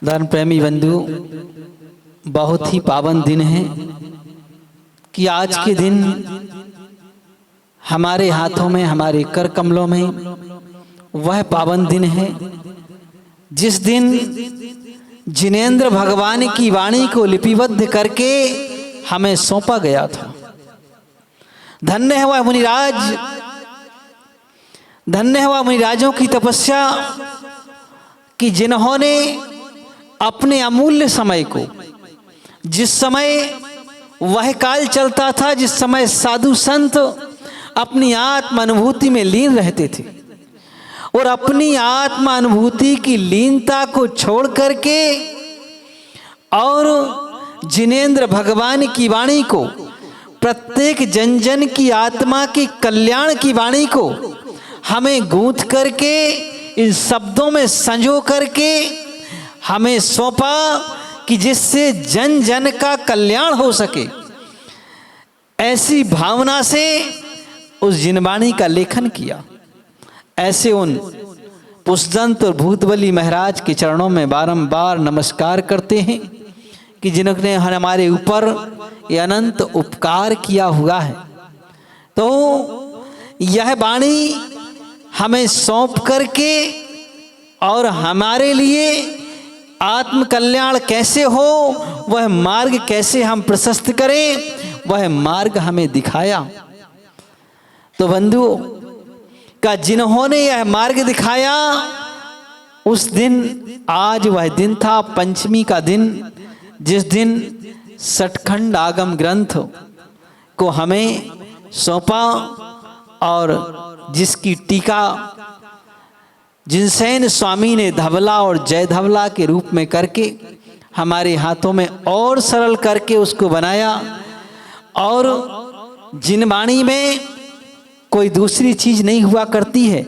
धर्म प्रेमी बंधु, बहुत ही पावन दिन है कि आज के दिन हमारे हाथों में, हमारे कर कमलों में वह पावन दिन है जिस दिन जिनेंद्र भगवान की वाणी को लिपिबद्ध करके हमें सौंपा गया था। धन्य है वह मुनिराज, धन्य है वह मुनिराजों की तपस्या कि जिन्होंने अपने अमूल्य समय को, जिस समय वह काल चलता था जिस समय साधु संत अपनी आत्म अनुभूति में लीन रहते थे, और अपनी आत्मा अनुभूति की लीनता को छोड़ करके और जिनेंद्र भगवान की वाणी को, प्रत्येक जन जन की आत्मा के कल्याण की वाणी को हमें गूंथ करके, इन शब्दों में संजो करके हमें सौंपा कि जिससे जन जन का कल्याण हो सके। ऐसी भावना से उस जिनवाणी का लेखन किया। ऐसे उन पुष्पदंत और भूतबली महाराज के चरणों में बारंबार नमस्कार करते हैं कि जिन्होंने हमारे ऊपर ये अनंत उपकार किया हुआ है। तो यह वाणी हमें सौंप करके और हमारे लिए आत्म कल्याण कैसे हो, वह मार्ग कैसे हम प्रशस्त करें, वह मार्ग हमें दिखाया। तो बंधुओं का जिन्होंने यह मार्ग दिखाया, उस दिन, आज वह दिन था पंचमी का दिन, जिस दिन सठखंड आगम ग्रंथ को हमें सौंपा और जिसकी टीका जिनसेन स्वामी ने धवला और जय धवला के रूप में करके हमारे हाथों में और सरल करके उसको बनाया। और जिनवाणी में कोई दूसरी चीज नहीं हुआ करती है,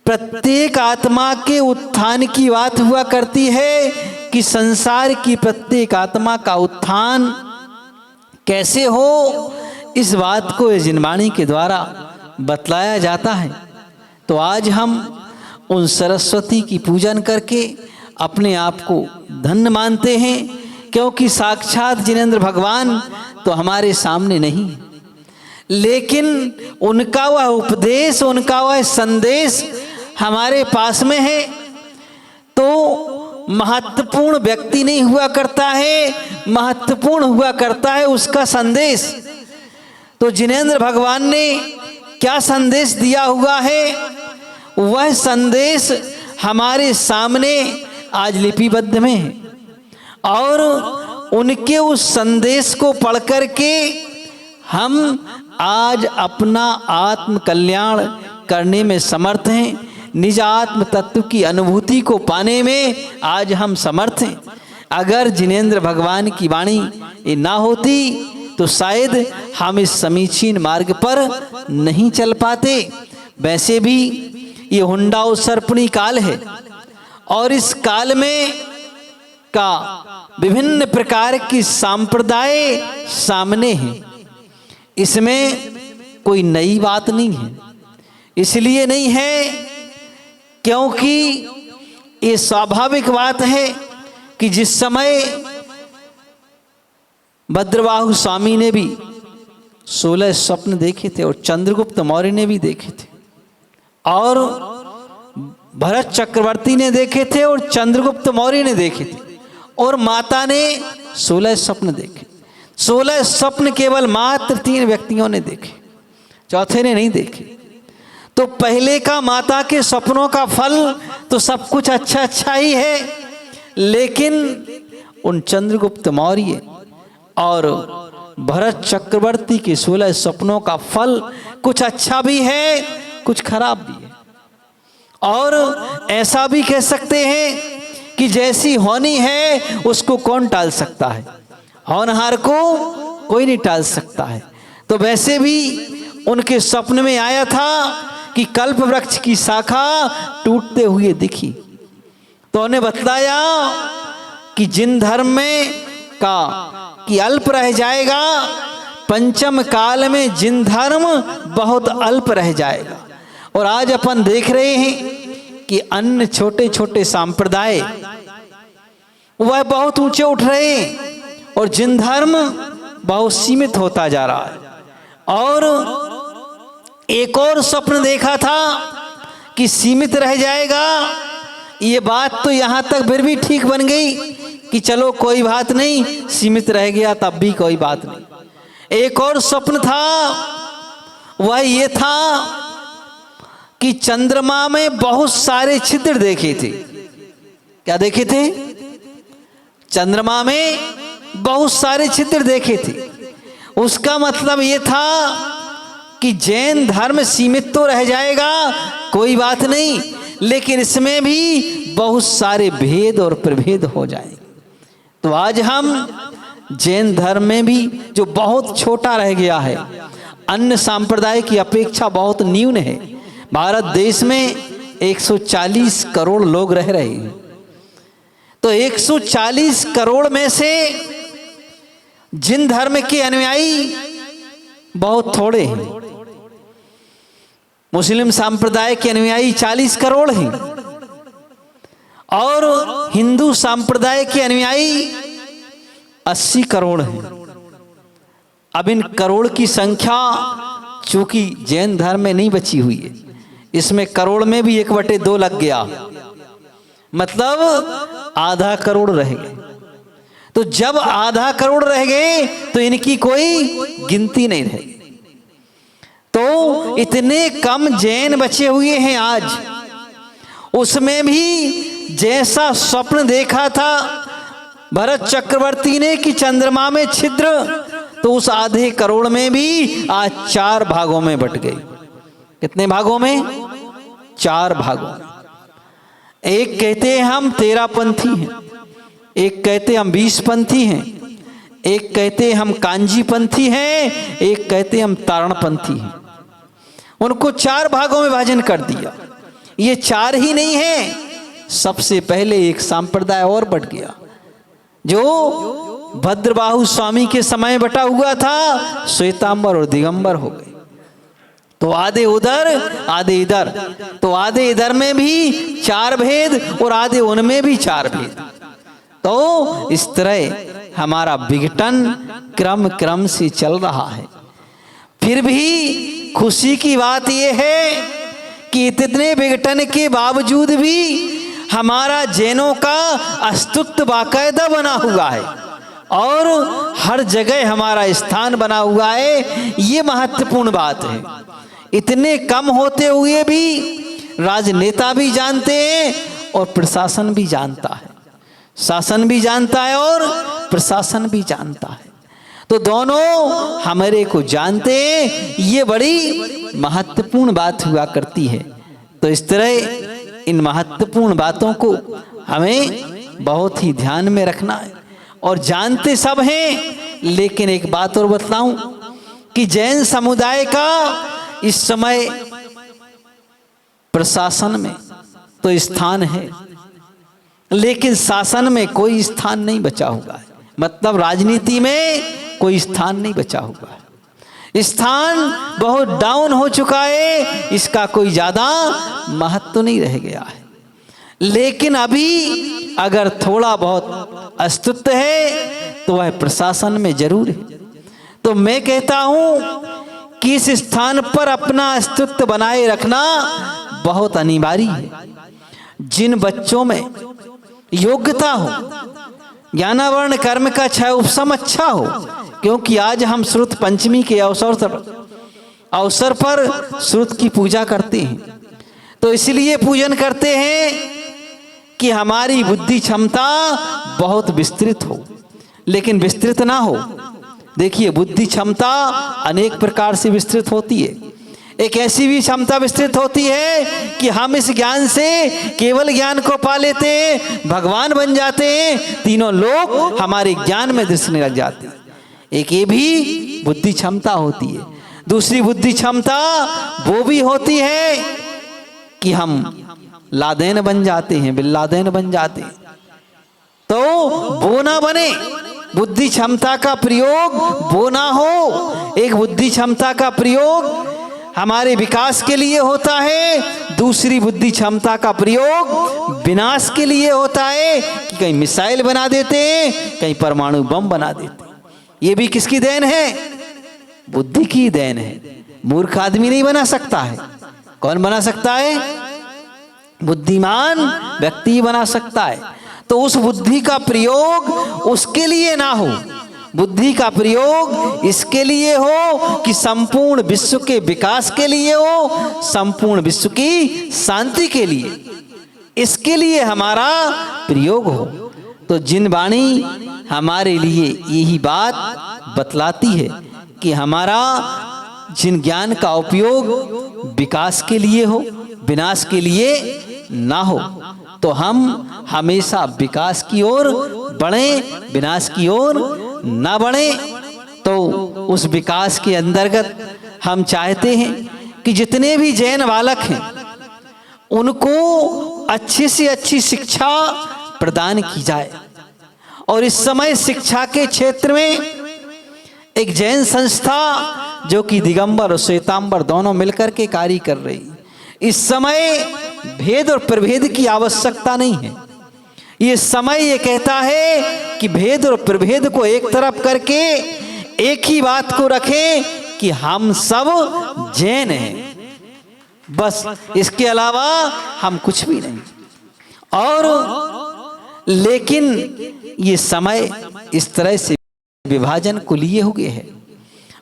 प्रत्येक आत्मा के उत्थान की बात हुआ करती है कि संसार की प्रत्येक आत्मा का उत्थान कैसे हो, इस बात को जिनवाणी के द्वारा बतलाया जाता है। तो आज हम उन सरस्वती की पूजन करके अपने आप को धन्य मानते हैं, क्योंकि साक्षात जिनेंद्र भगवान तो हमारे सामने नहीं है, लेकिन उनका वह उपदेश, उनका वह संदेश हमारे पास में है। तो महत्वपूर्ण व्यक्ति नहीं हुआ करता है, महत्वपूर्ण हुआ करता है उसका संदेश। तो जिनेंद्र भगवान ने क्या संदेश दिया हुआ है, वह संदेश हमारे सामने आज लिपिबद्ध में है। और उनके उस संदेश को पढ़ करके हम आज अपना आत्म कल्याण करने में समर्थ हैं, निज आत्म तत्व की अनुभूति को पाने में आज हम समर्थ हैं। अगर जिनेंद्र भगवान की वाणी ये ना होती तो शायद हम इस समीचीन मार्ग पर नहीं चल पाते। वैसे भी ये हुंडा सर्पणी काल है, और इस काल में का विभिन्न प्रकार की संप्रदाय सामने हैं। इसमें कोई नई बात नहीं है, इसलिए नहीं है क्योंकि ये स्वाभाविक बात है कि जिस समय भद्रबाहु स्वामी ने भी 16 स्वप्न देखे थे और चंद्रगुप्त मौर्य ने भी देखे थे, और भरत चक्रवर्ती ने देखे थे और चंद्रगुप्त मौर्य ने देखे थे, और माता ने 16 स्वप्न देखे। 16 स्वप्न केवल मात्र 3 व्यक्तियों ने देखे, चौथे ने नहीं देखे। तो पहले का माता के स्वप्नों का फल तो सब कुछ अच्छा अच्छा ही है, लेकिन उन चंद्रगुप्त मौर्य और भरत चक्रवर्ती के 16 स्वप्नों का फल कुछ अच्छा भी है, कुछ खराब भी है। और ऐसा भी कह सकते हैं कि जैसी होनी है उसको कौन टाल सकता है, होनहार को कोई नहीं टाल सकता है। तो वैसे भी उनके स्वप्न में आया था कि कल्प वृक्ष की शाखा टूटते हुए दिखी, तो उन्हें बतलाया कि जिन धर्म में का कि अल्प रह जाएगा, पंचम काल में जिन धर्म बहुत अल्प रह जाएगा। और आज अपन देख रहे हैं कि अन्य छोटे छोटे संप्रदाय वह बहुत ऊंचे उठ रहे और जिन धर्म बहुत सीमित होता जा रहा है। और एक और स्वप्न देखा था कि सीमित रह जाएगा। ये बात तो यहाँ तक फिर भी ठीक बन गई कि चलो कोई बात नहीं, सीमित रह गया तब भी कोई बात नहीं। एक और स्वप्न था, वह ये था कि चंद्रमा में बहुत सारे छिद्र देखे थे। क्या देखे थे? चंद्रमा में बहुत सारे छिद्र देखे थे। उसका मतलब ये था कि जैन धर्म सीमित तो रह जाएगा, कोई बात नहीं, लेकिन इसमें भी बहुत सारे भेद और प्रभेद हो जाएंगे। तो आज हम जैन धर्म में भी जो बहुत छोटा रह गया है, अन्य संप्रदाय की अपेक्षा बहुत न्यून है। भारत देश में 140 करोड़ लोग रह रहे हैं, तो 140 करोड़ में से जिन धर्म के अनुयायी बहुत थोड़े हैं। मुस्लिम संप्रदाय के अनुयायी 40 करोड़ हैं और हिंदू संप्रदाय के अनुयायी 80 करोड़ हैं। अब इन करोड़ की संख्या चूंकि जैन धर्म में नहीं बची हुई है, इसमें करोड़ में भी 1/2 लग गया, मतलब आधा करोड़ रह गए। तो जब आधा करोड़ रह गए तो इनकी कोई गिनती नहीं रही। तो इतने कम जैन बचे हुए हैं आज। उसमें भी जैसा स्वप्न देखा था भरत चक्रवर्ती ने कि चंद्रमा में छिद्र, तो उस आधे करोड़ में भी आज 4 भागों में बट गए। कितने भागों में? 4 भागों। एक कहते हैं हम 13 पंथी हैं, एक कहते हम 20 पंथी हैं, एक कहते हम कांजी पंथी हैं, एक कहते हम तारण पंथी हैं। उनको 4 भागों में विभाजन कर दिया। ये 4 ही नहीं है, सबसे पहले एक संप्रदाय और बढ़ गया जो भद्रबाहु स्वामी के समय बटा हुआ था, श्वेतांबर और दिगंबर हो गए। तो आधे उधर आधे इधर, तो आधे इधर में भी 4 भेद और आधे उनमें भी 4 भेद। तो इस तरह हमारा विघटन क्रम क्रम से चल रहा है। फिर भी खुशी की बात यह है कि इतने विघटन के बावजूद भी हमारा जैनों का अस्तित्व बाकायदा बना हुआ है और हर जगह हमारा स्थान बना हुआ है। ये महत्वपूर्ण बात है। इतने कम होते हुए भी राजनेता भी जानते हैं और प्रशासन भी जानता है, शासन भी जानता है और प्रशासन भी जानता है। तो दोनों हमारे को जानते हैं, ये बड़ी महत्वपूर्ण बात हुआ करती है। तो इस तरह इन महत्वपूर्ण बातों को हमें बहुत ही ध्यान में रखना है। और जानते सब हैं, लेकिन एक बात और बतलाऊं कि जैन समुदाय का इस समय प्रशासन में तो स्थान है, लेकिन शासन में कोई स्थान नहीं बचा हुआ है। मतलब राजनीति में कोई स्थान नहीं बचा हुआ है। स्थान बहुत डाउन हो चुका है, इसका कोई ज्यादा महत्व नहीं रह गया है। लेकिन अभी अगर थोड़ा बहुत अस्तित्व है तो वह प्रशासन में जरूर है। तो मैं कहता हूं कि इस स्थान पर अपना अस्तित्व बनाए रखना बहुत अनिवार्य है। जिन बच्चों में योग्यता हो, ज्ञानावर्ण कर्म का क्षय उपशम अच्छा हो, क्योंकि आज हम श्रुत पंचमी के अवसर पर श्रुत की पूजा करते हैं। तो इसलिए पूजन करते हैं कि हमारी बुद्धि क्षमता बहुत विस्तृत हो, लेकिन विस्तृत ना हो। देखिए, बुद्धि क्षमता अनेक प्रकार से विस्तृत होती है। एक ऐसी भी क्षमता विस्तृत होती है कि हम इस ज्ञान से केवल ज्ञान को पा लेते हैं, भगवान बन जाते हैं, तीनों लोग हमारे ज्ञान में दिसने लग जाते हैं। एक ये भी बुद्धि क्षमता होती है। दूसरी बुद्धि क्षमता वो भी होती है कि हम लादेन बन जाते हैं, बिल्लादेन बन जाते हैं। तो वो ना बने, बुद्धि क्षमता का प्रयोग वो ना हो। एक बुद्धि क्षमता का प्रयोग हमारे विकास के लिए होता है, दूसरी बुद्धि क्षमता का प्रयोग विनाश के लिए होता है कि कहीं मिसाइल बना देते हैं, कहीं परमाणु बम बना देते हैं। ये भी किसकी देन है? बुद्धि की देन है। मूर्ख आदमी नहीं बना सकता है। कौन बना सकता है? बुद्धिमान व्यक्ति बना सकता है। तो उस बुद्धि का प्रयोग उसके लिए ना हो, बुद्धि का प्रयोग इसके लिए हो कि संपूर्ण विश्व के विकास के लिए हो, संपूर्ण विश्व की शांति के लिए, इसके लिए हमारा प्रयोग हो। तो जिन वाणी हमारे लिए यही बात बतलाती है कि हमारा जिन ज्ञान का उपयोग विकास के लिए हो, विनाश के लिए ना हो, तो हम हमेशा विकास की ओर बढ़ें, विनाश की ओर ना बढ़ें। तो उस विकास के अंतर्गत हम चाहते हैं कि जितने भी जैन बालक हैं उनको अच्छी से अच्छी शिक्षा प्रदान की जाए। और इस समय शिक्षा के क्षेत्र में एक जैन संस्था जो कि दिगंबर और श्वेतांबर दोनों मिलकर के कार्य कर रही, इस समय भेद और प्रभेद की आवश्यकता नहीं है। ये समय ये कहता है कि भेद और प्रभेद को एक तरफ करके एक ही बात को रखें कि हम सब जैन हैं, बस इसके अलावा हम कुछ भी नहीं। और लेकिन ये समय इस तरह से विभाजन को लिए हुए है।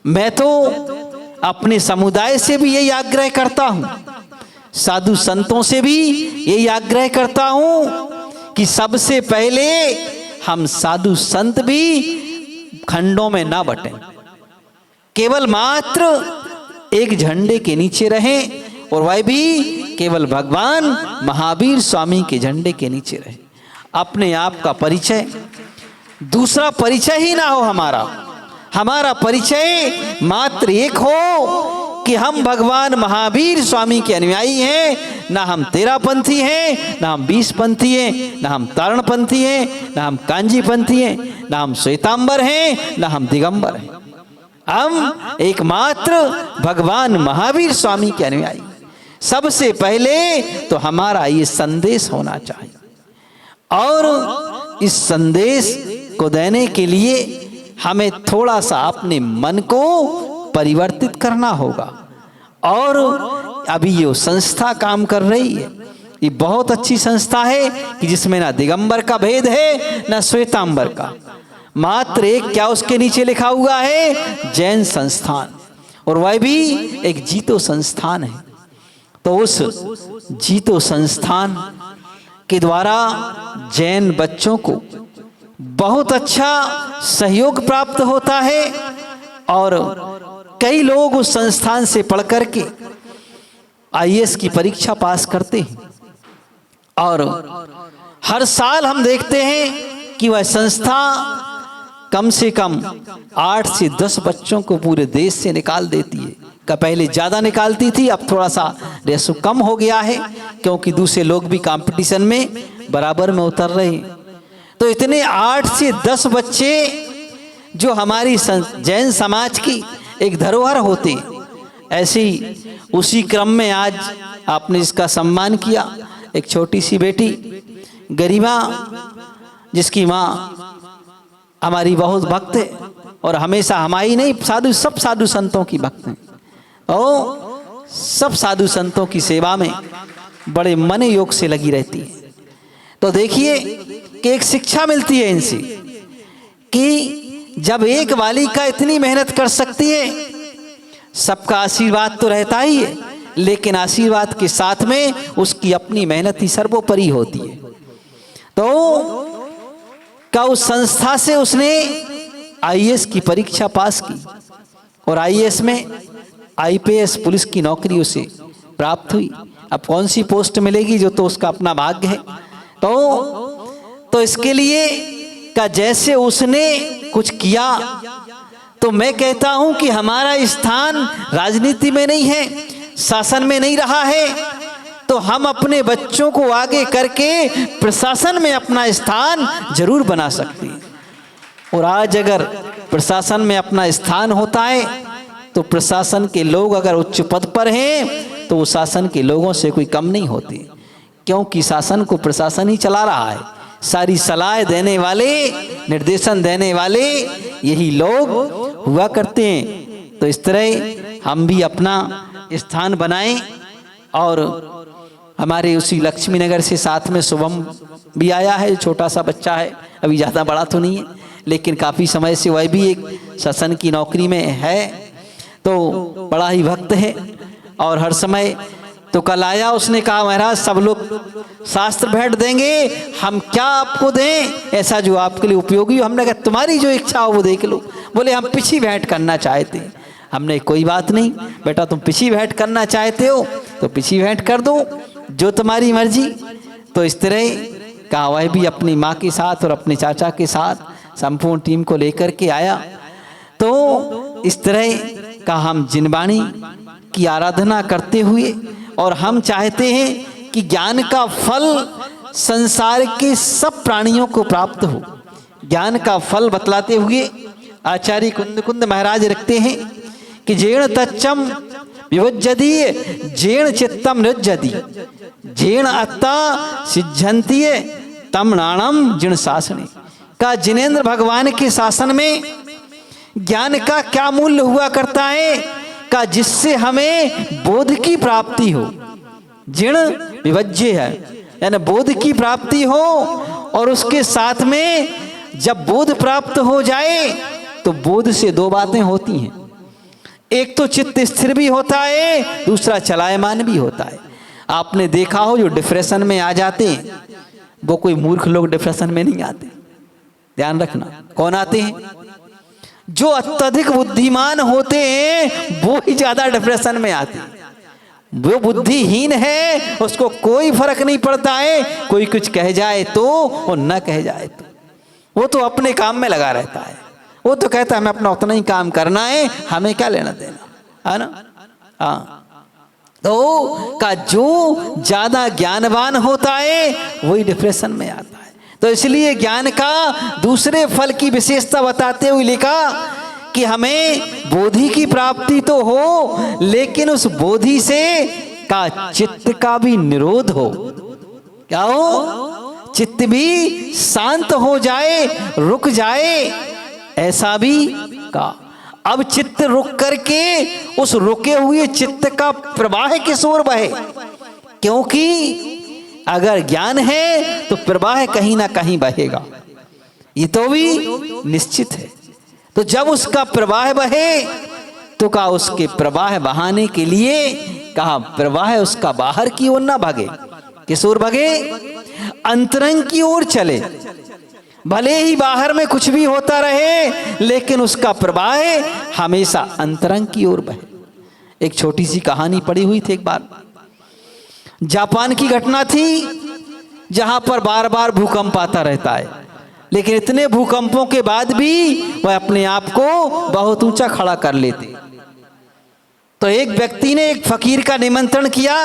मैं तो अपने समुदाय से भी यही आग्रह करता हूं, साधु संतों से भी यही आग्रह करता हूं कि सबसे पहले हम साधु संत भी खंडों में ना बटें, केवल मात्र एक झंडे के नीचे रहें, और वह भी केवल भगवान महावीर स्वामी के झंडे के नीचे रहें। अपने आप का परिचय, दूसरा परिचय ही ना हो हमारा परिचय मात्र एक हो कि हम भगवान महावीर स्वामी के अनुयायी हैं। ना हम तेरापंथी हैं, ना हम 20 पंथी हैं, ना हम तारणपंथी हैं, ना हम कांजी पंथी हैं, ना हम श्वेतांबर हैं, ना हम दिगंबर हैं। हम एकमात्र भगवान महावीर स्वामी के अनुयायी। सबसे पहले तो हमारा ये संदेश होना चाहिए, और इस संदेश को देने के लिए हमें थोड़ा सा अपने मन को परिवर्तित करना होगा। और अभी ये संस्था काम कर रही है, ये बहुत अच्छी संस्था है कि जिसमें ना दिगंबर का भेद है ना श्वेतांबर का, मात्र एक क्या उसके नीचे लिखा हुआ है, जैन संस्थान, और वह भी एक जीतो संस्थान है। तो उस जीतो संस्थान के द्वारा जैन बच्चों को बहुत अच्छा सहयोग प्राप्त होता है, और कई लोग उस संस्थान से पढ़ करके IAS की परीक्षा पास करते हैं। और हर साल हम देखते हैं कि वह संस्था कम से कम 8 से 10 बच्चों को पूरे देश से निकाल देती है। का पहले ज़्यादा निकालती थी, अब थोड़ा सा रेशो कम हो गया है, क्योंकि दूसरे लोग भी कंपटीशन में बराबर में उतर रहे हैं। तो इतने 8 से 10 बच्चे जो हमारी जैन समाज की एक धरोहर होते, ऐसे ही उसी क्रम में आज आपने इसका सम्मान किया। एक छोटी सी बेटी गरिमा, जिसकी माँ हमारी बहुत भक्त है, और हमेशा हमारी नहीं, सब साधु संतों की भक्त हैं, और सब साधु संतों की सेवा में बड़े मन योग से लगी रहती है। तो देखिए कि एक शिक्षा मिलती है इनसे कि जब एक बालिका इतनी मेहनत कर सकती है, सबका आशीर्वाद तो रहता ही है, लेकिन आशीर्वाद के साथ में उसकी अपनी मेहनत ही सर्वोपरि होती है। तो क्या उस संस्था से उसने IAS की परीक्षा पास की, और IAS में IPS पुलिस की नौकरी उसे प्राप्त हुई। अब कौन सी पोस्ट मिलेगी जो तो उसका अपना भाग्य है। तो इसके लिए का जैसे उसने कुछ किया, तो मैं कहता हूं कि हमारा स्थान राजनीति में नहीं है, शासन में नहीं रहा है, तो हम अपने बच्चों को आगे करके प्रशासन में अपना स्थान जरूर बना सकते हैं। और आज अगर प्रशासन में अपना स्थान होता है तो प्रशासन के लोग अगर उच्च पद पर हैं तो वो शासन के लोगों से कोई कम नहीं होते, क्योंकि शासन को प्रशासन ही चला रहा है। सारी सलाह देने वाले, निर्देशन देने वाले यही लोग हुआ करते हैं। तो इस तरह हम भी अपना स्थान बनाएं। और हमारे उसी लक्ष्मी नगर से साथ में शुभम भी आया है, छोटा सा बच्चा है, अभी ज़्यादा बड़ा तो नहीं है, लेकिन काफ़ी समय से वह भी एक शासन की नौकरी में है, तो बड़ा ही भक्त है। और हर समय तो कल आया, उसने कहा महाराज सब लोग शास्त्र भेंट देंगे, हम क्या आपको दें ऐसा जो आपके लिए उपयोगी हो। हमने कहा तुम्हारी जो इच्छा हो वो देख लो। बोले हम पिछी भेंट करना चाहते हैं। हमने कोई बात नहीं बेटा, तुम पिछी भेंट करना चाहते हो तो पिछी भेंट कर दो, जो तुम्हारी मर्जी। तो इस तरह कहा वह भी अपनी माँ के साथ और अपने चाचा के साथ संपूर्ण टीम को लेकर के आया। तो इस तरह का हम जिनवाणी की आराधना करते हुए, और हम चाहते हैं कि ज्ञान का फल संसार के सब प्राणियों को प्राप्त हो। ज्ञान का फल बतलाते हुए आचार्य कुंद कुंद महाराज रखते हैं कि जेण तच्चम विभज्यति जेण चित्तम निरुज्यति जेण अत्ता सिद्धंति तम नाणम जिण शासने। का जिनेंद्र भगवान के शासन में ज्ञान का क्या मूल्य हुआ करता है, का जिससे हमें बोध की प्राप्ति हो। जिण विभज्य है, यानी बोध की प्राप्ति हो, और उसके साथ में जब बोध प्राप्त हो जाए तो बोध से दो बातें होती हैं, एक तो चित्त स्थिर भी होता है, दूसरा चलायमान भी होता है। आपने देखा हो जो डिप्रेशन में आ जाते हैं वो कोई मूर्ख लोग डिप्रेशन में नहीं आते, ध्यान रखना। कौन आते हैं? जो अत्यधिक बुद्धिमान होते हैं वो ही ज्यादा डिप्रेशन में आते हैं। वो बुद्धिहीन है उसको कोई फर्क नहीं पड़ता है, कोई कुछ कह जाए तो और न कह जाए तो, वो तो अपने काम में लगा रहता है। वो तो कहता है हमें अपना उतना ही काम करना है, हमें क्या लेना देना, है ना। हाँ, तो का जो ज्यादा ज्ञानवान होता है वही डिप्रेशन में आता है। तो इसलिए ज्ञान का दूसरे फल की विशेषता बताते हुए लिखा कि हमें बोधि की प्राप्ति तो हो, लेकिन उस बोधि से का चित्त का भी निरोध हो। क्या हो? चित्त भी शांत हो जाए, रुक जाए, ऐसा भी का। अब चित्त रुक करके उस रुके हुए चित्त का प्रवाह किस ओर बहे, क्योंकि अगर ज्ञान है तो प्रवाह कहीं ना कहीं बहेगा, ये तो भी निश्चित है। तो जब उसका प्रवाह बहे तो कहा उसके प्रवाह बहाने के लिए कहा प्रवाह उसका बाहर की ओर ना भागे, किस ओर भागे? अंतरंग की ओर चले। भले ही बाहर में कुछ भी होता रहे लेकिन उसका प्रवाह हमेशा अंतरंग की ओर बहे। एक छोटी सी कहानी पड़ी हुई थी एक बार, जापान की घटना थी जहां पर बार बार भूकंप आता रहता है, लेकिन इतने भूकंपों के बाद भी वह अपने आप को बहुत ऊंचा खड़ा कर लेते। तो एक व्यक्ति ने एक फकीर का निमंत्रण किया,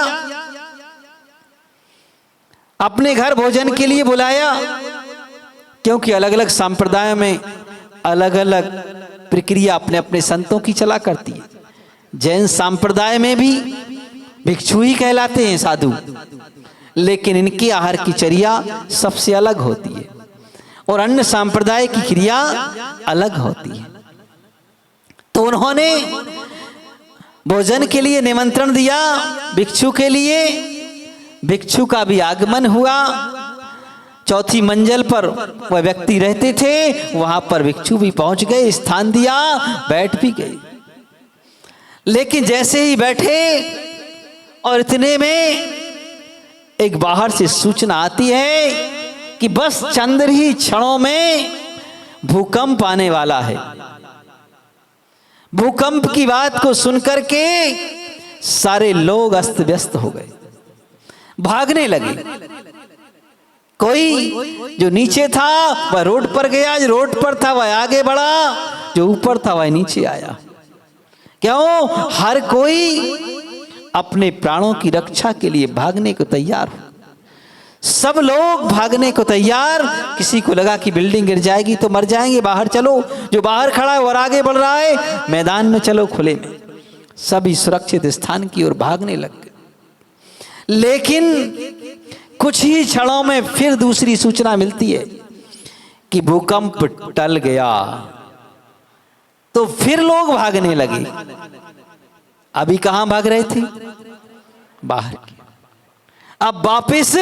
अपने घर भोजन के लिए बुलाया, क्योंकि अलग अलग संप्रदायों में अलग अलग प्रक्रिया अपने अपने संतों की चला करती है। जैन संप्रदाय में भी भिक्षु ही कहलाते हैं साधु, लेकिन इनकी आहार की चर्या सबसे अलग होती है और अन्य संप्रदाय की क्रिया अलग होती है। तो उन्होंने भोजन के लिए निमंत्रण दिया भिक्षु के लिए। भिक्षु का भी आगमन हुआ। चौथी मंजिल पर वह व्यक्ति रहते थे, वहां पर भिक्षु भी पहुंच गए, स्थान दिया, बैठ भी गए। लेकिन जैसे ही बैठे और इतने में एक बाहर से सूचना आती है कि बस चंद ही क्षणों में भूकंप आने वाला है। भूकंप की बात को सुनकर के सारे लोग अस्त व्यस्त हो गए, भागने लगे। कोई जो नीचे था वह रोड पर गया, जो रोड पर था वह आगे बढ़ा, जो ऊपर था वह नीचे आया। क्यों? हर कोई अपने प्राणों की रक्षा के लिए भागने को तैयार हो। सब लोग भागने को तैयार। किसी को लगा कि बिल्डिंग गिर जाएगी तो मर जाएंगे, बाहर चलो। जो बाहर खड़ा है और आगे बढ़ रहा है, मैदान में चलो, खुले में। सभी सुरक्षित स्थान की ओर भागने लग गए। लेकिन कुछ ही क्षणों में फिर दूसरी सूचना मिलती है कि भूकंप टल गया। तो फिर लोग भागने लगे। अभी कहां भाग रहे थे? बाहर की। अब वापिस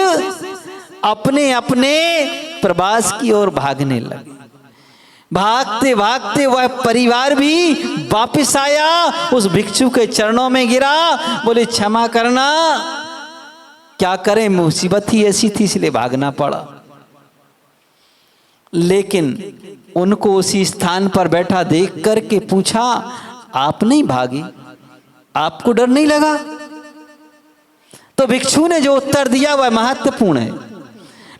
अपने अपने प्रवास की ओर भागने लगे। भागते भागते वह परिवार भी वापिस आया, उस भिक्षु के चरणों में गिरा, बोले क्षमा करना, क्या करें, मुसीबत ही ऐसी थी इसलिए भागना पड़ा। लेकिन उनको उसी स्थान पर बैठा देख करके पूछा, आप नहीं भागे? आपको डर नहीं लगा? तो भिक्षु ने जो उत्तर दिया वह महत्वपूर्ण है।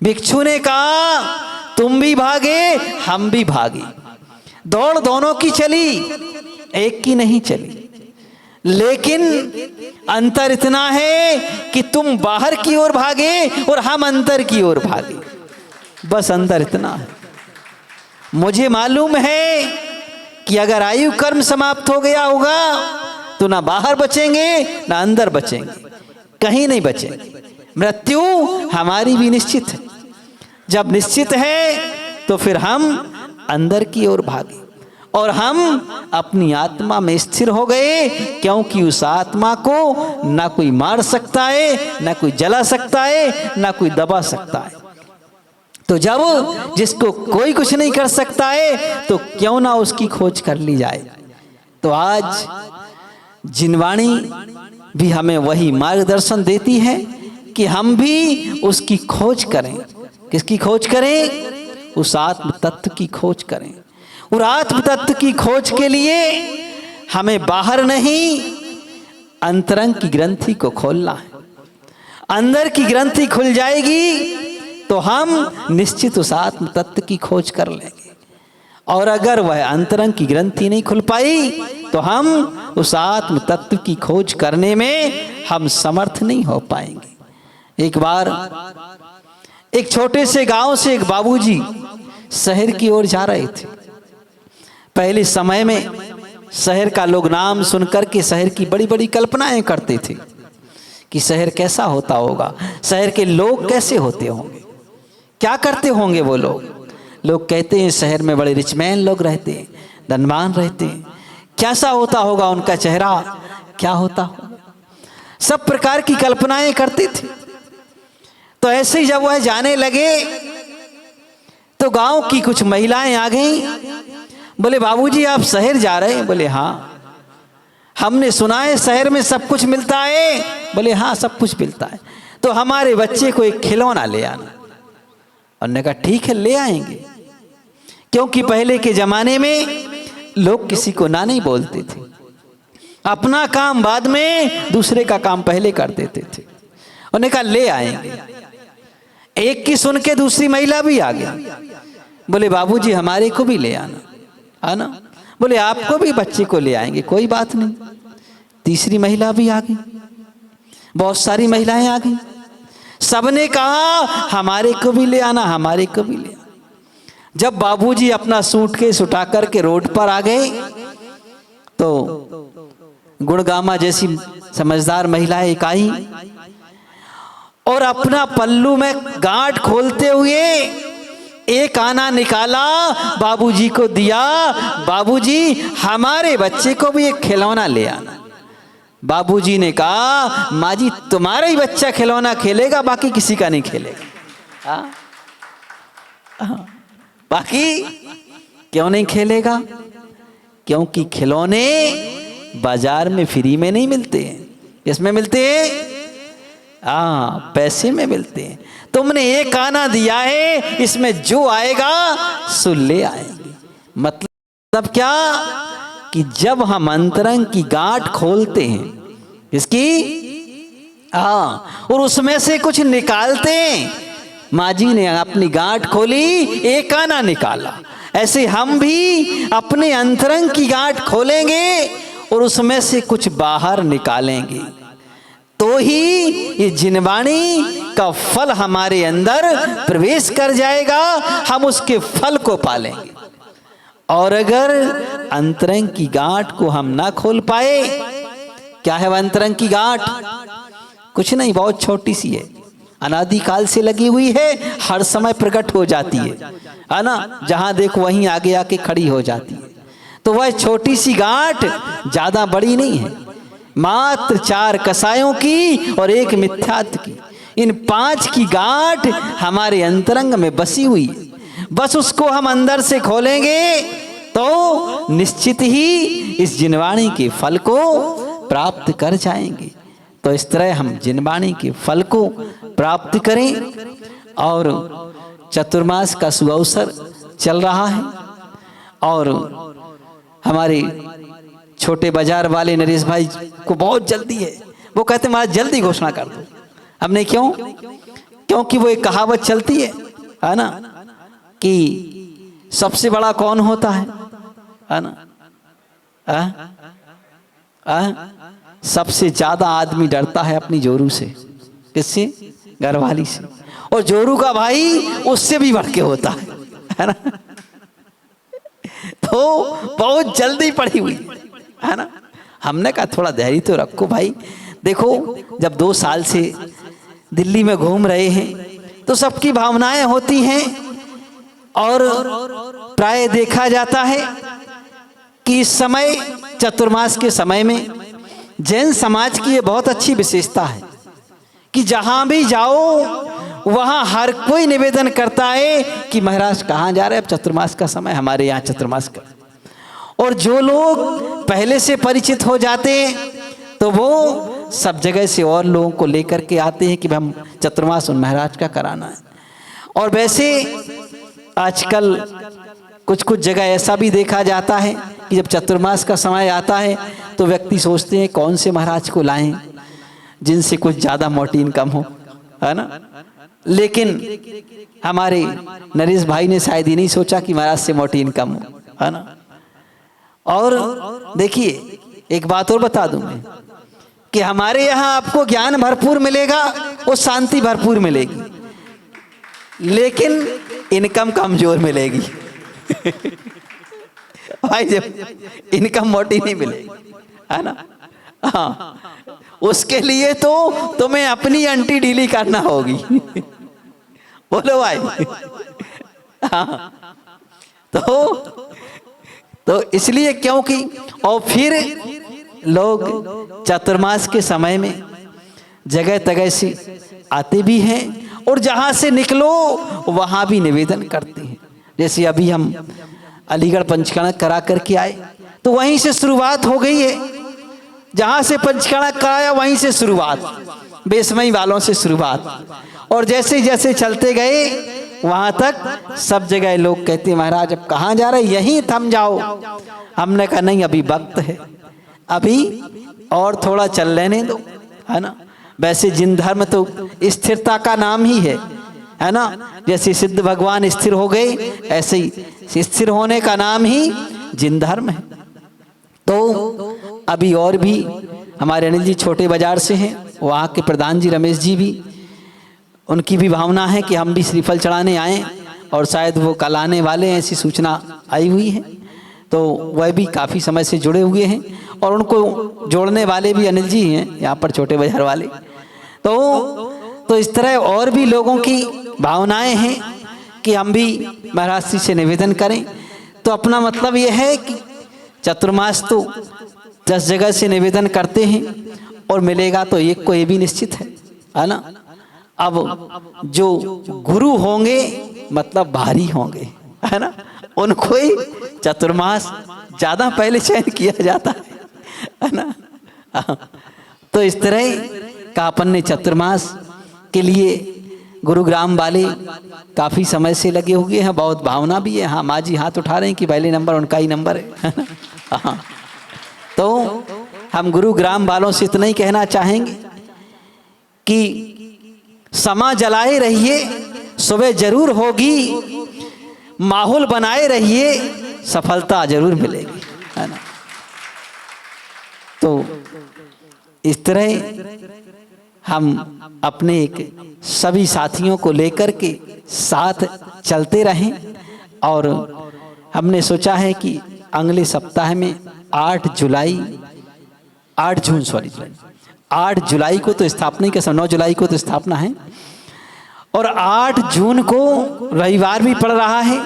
भिक्षु ने कहा, तुम भी भागे, हम भी भागे, दौड़ दोनों की चली, एक की नहीं चली। लेकिन अंतर इतना है कि तुम बाहर की ओर भागे और हम अंतर की ओर भागे, बस अंतर इतना है। मुझे मालूम है कि अगर आयु कर्म समाप्त हो गया होगा तो ना बाहर बचेंगे ना अंदर बचेंगे, कहीं नहीं बचेंगे। मृत्यु हमारी भी निश्चित है। जब निश्चित है तो फिर हम अंदर की ओर भागे और हम अपनी आत्मा में स्थिर हो गए, क्योंकि उस आत्मा को ना कोई मार सकता है, ना कोई जला सकता है, ना कोई दबा सकता है। तो जब जिसको कोई कुछ नहीं कर सकता है तो क्यों ना उसकी खोज कर ली जाए। तो आज जिनवाणी भी हमें वही मार्गदर्शन देती है कि हम भी उसकी खोज करें। किसकी खोज करें? उस आत्म तत्व की खोज करें। और आत्म तत्व की खोज के लिए हमें बाहर नहीं, अंतरंग की ग्रंथि को खोलना है। अंदर की ग्रंथि खुल जाएगी तो हम निश्चित उस आत्म तत्व की खोज कर लेंगे। और अगर वह अंतरंग की ग्रंथि नहीं खुल पाई तो हम उस आत्म तत्व की खोज करने में हम समर्थ नहीं हो पाएंगे। एक बार एक छोटे से गांव से एक बाबूजी शहर की ओर जा रहे थे। पहले समय में शहर का लोग नाम सुनकर के शहर की बड़ी बड़ी कल्पनाएं करते थे कि शहर कैसा होता होगा, शहर के लोग कैसे होते होंगे, क्या करते होंगे वो लोग। लोग कहते हैं शहर में बड़े रिचमैन लोग रहते हैं, धनवान रहते हैं, कैसा होता होगा उनका चेहरा, क्या होता होगा, सब प्रकार की कल्पनाएं करते थे। तो ऐसे ही जब वह जाने लगे तो गांव की कुछ महिलाएं आ गईं। बोले बाबूजी आप शहर जा रहे हैं? बोले हाँ। हमने सुना है शहर में सब कुछ मिलता है? बोले हाँ सब कुछ मिलता है। तो हमारे बच्चे को एक खिलौना ले आना। उन्होंने कहा ठीक है ले आएंगे, क्योंकि पहले के जमाने में लोग किसी को ना नहीं बोलते थे, अपना काम बाद में दूसरे का काम पहले कर देते थे। उन्होंने कहा ले आएंगे। एक की सुन के दूसरी महिला भी आ गई। बोले बाबूजी हमारे को भी ले आना, आना। बोले आपको भी बच्चे को ले आएंगे, कोई बात नहीं। तीसरी महिला भी आ गई, बहुत सारी महिलाएं आ गई। सबने कहा हमारे को भी ले आना, हमारे को भी ले आना। जब बाबूजी अपना सूटकेस उठा करके रोड पर आ गए तो गुणगामा जैसी समझदार महिलाएं एक आई और अपना पल्लू में गांठ खोलते हुए एक आना निकाला, बाबूजी को दिया। बाबूजी हमारे बच्चे को भी एक खिलौना ले आना। बाबूजी ने कहा माँ जी तुम्हारा ही बच्चा खिलौना खेलेगा, बाकी किसी का नहीं खेलेगा। बाकी क्यों नहीं खेलेगा? क्योंकि खिलौने बाजार में फ्री में नहीं मिलते हैं। इसमें मिलते हैं पैसे में मिलते हैं। तुमने एक आना दिया है, इसमें जो आएगा सो ले आएंगे। मतलब क्या कि जब हम अंतरंग की गांठ खोलते हैं इसकी और उसमें से कुछ निकालते हैं। माँ जी ने अपनी गांठ खोली, एक आना निकाला। ऐसे हम भी अपने अंतरंग की गांठ खोलेंगे और उसमें से कुछ बाहर निकालेंगे, तो ही ये जिनवाणी का फल हमारे अंदर प्रवेश कर जाएगा, हम उसके फल को पालेंगे। और अगर अंतरंग की गांठ को हम ना खोल पाए, क्या है वह अंतरंग की गांठ? कुछ नहीं, बहुत छोटी सी है, अनादि काल से लगी हुई है, हर समय प्रकट हो जाती है ना, जहां देखो वहीं आगे आके खड़ी हो जाती है। तो वह छोटी सी गांठ ज्यादा बड़ी नहीं है, मात्र 4 कसायों की और 1 मिथ्यात्व की, इन 5 की गांठ हमारे अंतरंग में बसी हुई है। बस उसको हम अंदर से खोलेंगे तो निश्चित ही इस जिनवाणी के फल को प्राप्त कर जाएंगे। तो इस तरह हम जिनवाणी के फल को प्राप्त करें। और चतुर्मास का सुअवसर चल रहा है और हमारे छोटे बाजार वाले नरेश भाई को बहुत जल्दी है, वो कहते महाराज जल्दी घोषणा कर दो। हमने क्यों? क्योंकि वो एक कहावत चलती है ना, कि सबसे बड़ा कौन होता है ना? सबसे ज्यादा आदमी डरता है अपनी जोरू से। किससे? घरवाली से। और जोरू का भाई उससे भी बढ़ के होता है ना? तो बहुत जल्दी पड़ी हुई है ना। हमने कहा थोड़ा धैर्य तो रखो भाई। देखो जब 2 साल से दिल्ली में घूम रहे हैं तो सबकी भावनाएं होती हैं, और प्राय देखा जाता है कि इस समय चतुर्मास के समय में जैन समाज की ये बहुत अच्छी विशेषता है कि जहां भी जाओ वहां हर कोई निवेदन करता है कि महाराज कहाँ जा रहे हैं, अब चतुर्मास का समय, हमारे यहाँ चतुर्मास का। और जो लोग पहले से परिचित हो जाते हैं तो वो सब जगह से और लोगों को लेकर के आते हैं कि हम चतुर्मास उन महाराज का कराना है। और वैसे आजकल कुछ जगह ऐसा भी देखा जाता है कि जब चतुर्मास का समय आता है तो व्यक्ति सोचते हैं कौन से महाराज को लाएं जिनसे कुछ ज़्यादा मोटी इनकम हो, है ना। लेकिन हमारे नरेश भाई ने शायद ही नहीं सोचा कि महाराज से मोटी इनकम हो, है ना। और देखिए एक बात और बता दूं मैं कि हमारे यहाँ आपको ज्ञान भरपूर मिलेगा और शांति भरपूर मिलेगी, लेकिन इनकम कमजोर मिलेगी। भाई जब इनकम मोटी नहीं मिलेगी, है ना। हाँ, उसके लिए तो तुम्हें अपनी अंटी ढीली करना होगी। बोलो भाई। हाँ, तो इसलिए क्योंकि और फिर लोग चतुर्मास के समय में जगह तगह से आते भी हैं और जहां से निकलो वहां भी निवेदन करते हैं। जैसे अभी हम अलीगढ़ पंचकर्णक करा करके आए तो वहीं से शुरुआत हो गई है। जहां से पंचकर्णक कराया वहीं से शुरुआत, बेसमई वालों से शुरुआत, और जैसे जैसे चलते गए वहां तक सब जगह लोग कहते महाराज अब कहाँ जा रहे, यहीं थम जाओ। हमने कहा नहीं, अभी वक्त है, अभी और थोड़ा चल लेने दो, है ना। वैसे जिन धर्म तो स्थिरता का नाम ही है ना। जैसे सिद्ध भगवान स्थिर हो गए ऐसे ही स्थिर होने का नाम ही जिन धर्म है। तो अभी और भी हमारे अनिल जी छोटे बाजार से हैं, वहाँ के प्रधान जी रमेश जी भी, उनकी भी भावना है कि हम भी श्रीफल चढ़ाने आएँ, और शायद वो कल आने वाले हैं, ऐसी सूचना आई हुई है। तो वह भी काफ़ी समय से जुड़े हुए हैं और उनको जोड़ने वाले भी अनिल जी हैं यहाँ पर छोटे बाजार वाले। तो इस तरह और भी लोगों की भावनाएं हैं कि हम भी महाराज जी से निवेदन करें। तो अपना मतलब ये है कि चतुर्मास तो 10 जगह से निवेदन करते हैं और मिलेगा तो एक को ये भी निश्चित है ना। अब जो गुरु होंगे मतलब भारी होंगे, है ना, उनको ही चतुर्मास ज्यादा पहले चयन किया जाता है ना। तो इस तरह का अपन ने चतुर्मास के लिए गुरुग्राम वाले काफी समय से लगे हुए हैं, बहुत भावना भी है। हाँ, माँ जी हाथ उठा रहे हैं कि पहले नंबर उनका ही नंबर है ना। हाँ, तो हम गुरुग्राम वालों से इतना ही कहना चाहेंगे कि समा जलाए रहिए, सुबह जरूर होगी, माहौल बनाए रहिए, सफलता जरूर मिलेगी, है ना। तो इस तरह हम अपने एक सभी साथियों को लेकर के साथ चलते रहें। और हमने सोचा है कि अगले सप्ताह में 8 जुलाई को तो स्थापना के 9 जुलाई को तो स्थापना है, और 8 जून को रविवार भी पड़ रहा है।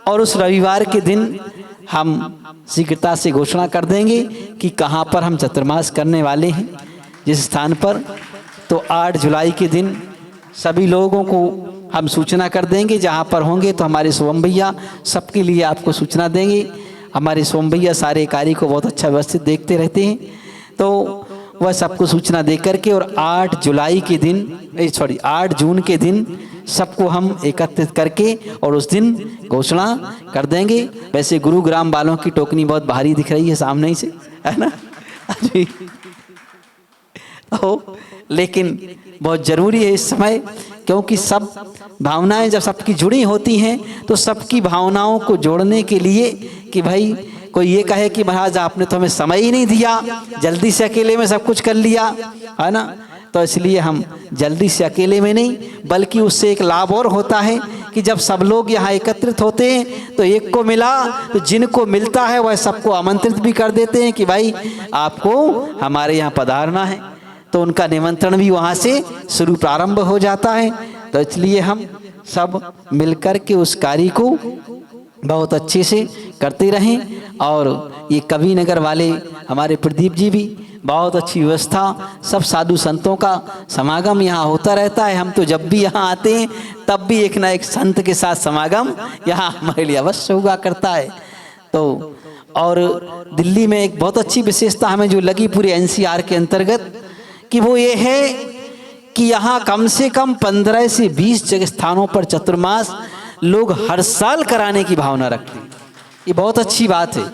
और उस रविवार के दिन हम शीघ्रता से घोषणा कर देंगे कि कहाँ पर हम चतुर्मास करने वाले हैं, जिस स्थान पर। तो 8 जुलाई के दिन सभी लोगों को हम सूचना कर देंगे, जहाँ पर होंगे तो हमारे सोम भैया सबके लिए आपको सूचना देंगे। हमारे सोम भैया सारे कार्य को बहुत अच्छा व्यवस्थित देखते रहते हैं, तो वह सबको सूचना दे करके और 8 जून के दिन सबको हम एकत्रित करके और उस दिन घोषणा कर देंगे। वैसे गुरुग्राम वालों की टोकनी बहुत भारी दिख रही है सामने ही से, है ना? लेकिन बहुत ज़रूरी है इस समय, क्योंकि सब भावनाएं जब सबकी जुड़ी होती हैं तो सबकी भावनाओं को जोड़ने के लिए कि भाई कोई ये कहे कि महाराज आपने तो हमें समय ही नहीं दिया, जल्दी से अकेले में सब कुछ कर लिया, है ना? तो इसलिए हम जल्दी से अकेले में नहीं, बल्कि उससे एक लाभ और होता है कि जब सब लोग यहाँ एकत्रित होते हैं तो एक को मिला तो जिनको मिलता है वह सबको आमंत्रित भी कर देते हैं कि भाई आपको हमारे यहाँ पधारना है, तो उनका निमंत्रण भी वहाँ से शुरू प्रारंभ हो जाता है। तो इसलिए हम सब मिलकर के उस कार्य को बहुत अच्छे से करते रहें। और ये कवि नगर वाले हमारे प्रदीप जी भी बहुत अच्छी व्यवस्था, सब साधु संतों का समागम यहाँ होता रहता है। हम तो जब भी यहाँ आते हैं तब भी एक ना एक संत के साथ समागम यहाँ हमारे लिए अवश्य हुआ करता है। तो और दिल्ली में एक बहुत अच्छी विशेषता हमें जो लगी पूरे एनसीआर के अंतर्गत कि वो ये है कि यहाँ कम से कम 15 से 20 जगह स्थानों पर चतुर्मास लोग हर साल कराने की भावना रखते हैं। ये बहुत अच्छी बात है।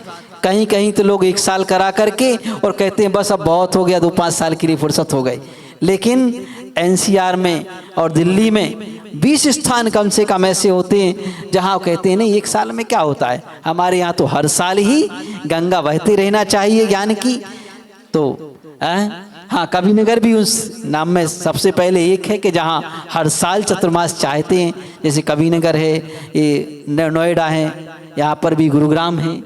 कहीं कहीं तो लोग 1 साल करा करके और कहते हैं बस अब बहुत हो गया, 2-5 साल के लिए फुर्सत हो गई। लेकिन एनसीआर में और दिल्ली में 20 स्थान कम से कम ऐसे होते हैं जहाँ कहते हैं नहीं 1 साल में क्या होता है, हमारे यहाँ तो हर साल ही गंगा बहते रहना चाहिए ज्ञान की। तो हाँ, कवि नगर भी उस नाम में सबसे पहले एक है कि जहाँ हर साल चतुर्मास चाहते हैं। जैसे कवि नगर है, ये नोएडा है, यहाँ पर भी गुरुग्राम है,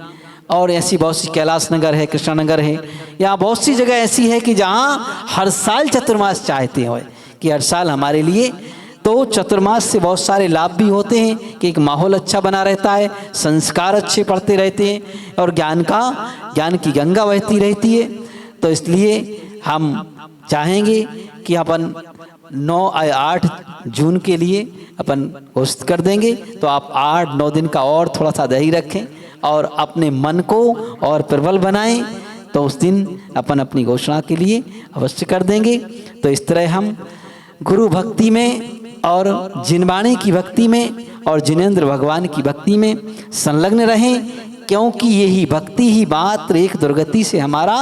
और ऐसी बहुत सी कैलाश नगर है, कृष्णा नगर है, यहाँ बहुत सी जगह ऐसी है कि जहाँ हर साल चतुर्मास चाहते हैं कि हर साल हमारे लिए। तो चतुर्मास से बहुत सारे लाभ भी होते हैं कि एक माहौल अच्छा बना रहता है, संस्कार अच्छे पढ़ते रहते हैं और ज्ञान की गंगा बहती रहती है। तो इसलिए हम चाहेंगे कि अपन 8 जून के लिए अपन घोषित कर देंगे। तो आप 8-9 दिन का और थोड़ा सा धैर्य रखें और अपने मन को और प्रबल बनाएं, तो उस दिन अपन अपनी घोषणा के लिए अवश्य कर देंगे। तो इस तरह हम गुरु भक्ति में और जिनवाणी की भक्ति में और जिनेंद्र भगवान की भक्ति में संलग्न रहें, क्योंकि यही भक्ति ही मात्र एक दुर्गति से हमारा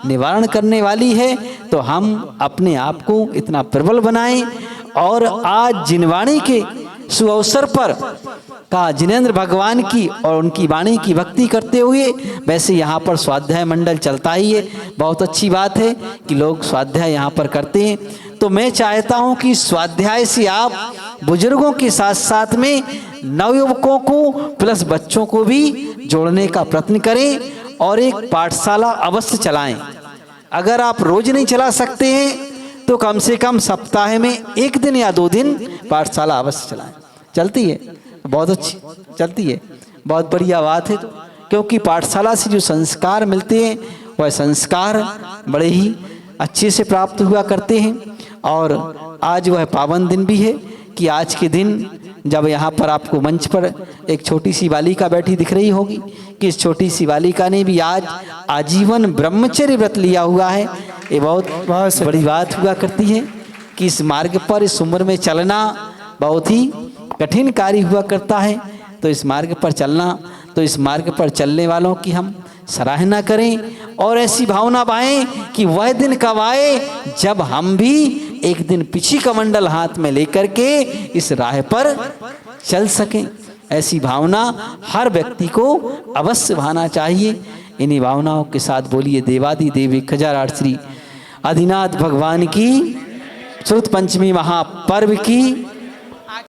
निवारण करने वाली है। तो हम अपने आप को इतना प्रबल बनाएं। और आज जिनवाणी के सुअवसर पर का जिनेंद्र भगवान की और उनकी वाणी की भक्ति करते हुए, वैसे यहाँ पर स्वाध्याय मंडल चलता ही है, बहुत अच्छी बात है कि लोग स्वाध्याय यहाँ पर करते हैं। तो मैं चाहता हूँ कि स्वाध्याय से आप बुजुर्गों के साथ साथ में नवयुवकों को प्लस बच्चों को भी जोड़ने का प्रयत्न करें और एक पाठशाला अवश्य चलाएं। अगर आप रोज नहीं चला सकते हैं तो कम से कम सप्ताह में 1 दिन या 2 दिन पाठशाला अवश्य चलाएं। चलती है, बहुत अच्छी चलती है, बहुत बढ़िया बात है। तो क्योंकि पाठशाला से जो संस्कार मिलते हैं वह संस्कार बड़े ही अच्छे से प्राप्त हुआ करते हैं। और आज वह पावन दिन भी है कि आज के दिन जब यहाँ पर आपको मंच पर एक छोटी सी बालिका बैठी दिख रही होगी कि इस छोटी सी बालिका ने भी आज आजीवन ब्रह्मचर्य व्रत लिया हुआ है। ये बहुत बड़ी बात हुआ करती है कि इस मार्ग पर इस उम्र में चलना बहुत ही कठिन कार्य हुआ करता है। तो इस मार्ग पर चलना, तो इस मार्ग पर चलने वालों की हम सराहना करें और ऐसी भावना पाएं कि वह दिन कब आए जब हम भी एक दिन पिछी कमंडल हाथ में लेकर के इस राह पर चल सकें। ऐसी भावना हर व्यक्ति को अवश्य भाना चाहिए। इन्हीं भावनाओं के साथ बोलिए देवादि देव 1008 श्री आदिनाथ भगवान की श्रुत पंचमी महापर्व की